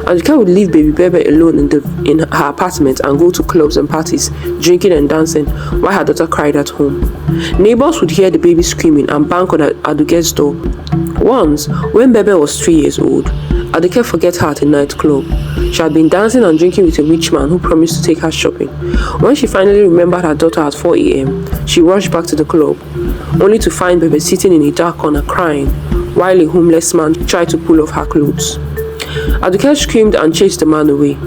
Aduke would leave baby Bebe alone in her apartment and go to clubs and parties, drinking and dancing, while her daughter cried at home. Neighbors would hear the baby screaming and bang on Aduke's door. Once, when Bebe was 3 years old, Aduke forgot her at a nightclub. She had been dancing and drinking with a rich man who promised to take her shopping. When she finally remembered her daughter at 4 a.m., she rushed back to the club, only to find Bebe sitting in a dark corner crying, while a homeless man tried to pull off her clothes. Aduke screamed and chased the man away.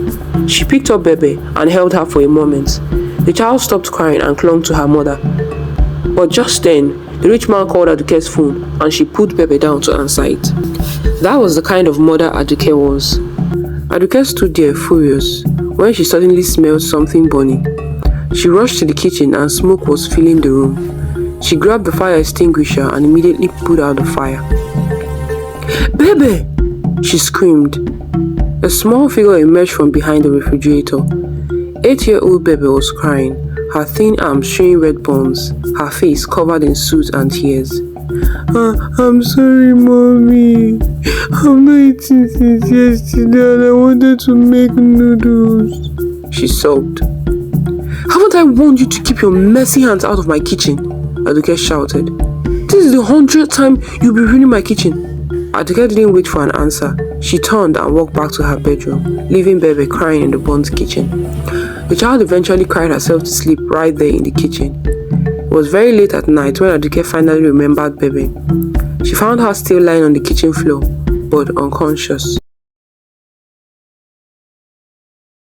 She picked up Bebe and held her for a moment. The child stopped crying and clung to her mother. But just then, the rich man called Aduke's phone and she put Bebe down to answer it. That was the kind of mother Aduke was. Aduke stood there furious when she suddenly smelled something burning. She rushed to the kitchen and smoke was filling the room. She grabbed the fire extinguisher and immediately put out the fire. "Bebe!" she screamed. A small figure emerged from behind the refrigerator. 8-year-old Bebe was crying, her thin arms showing red burns, her face covered in soot and tears. I'm sorry, Mommy. I've not eaten since yesterday and I wanted to make noodles," she sobbed. "Haven't I warned you to keep your messy hands out of my kitchen?" Aduke shouted. "This is the 100th time you'll be ruining my kitchen." Aduke didn't wait for an answer. She turned and walked back to her bedroom, leaving Bebe crying in the burnt kitchen. The child eventually cried herself to sleep right there in the kitchen. It was very late at night when Aduke finally remembered Bebe. She found her still lying on the kitchen floor, but unconscious.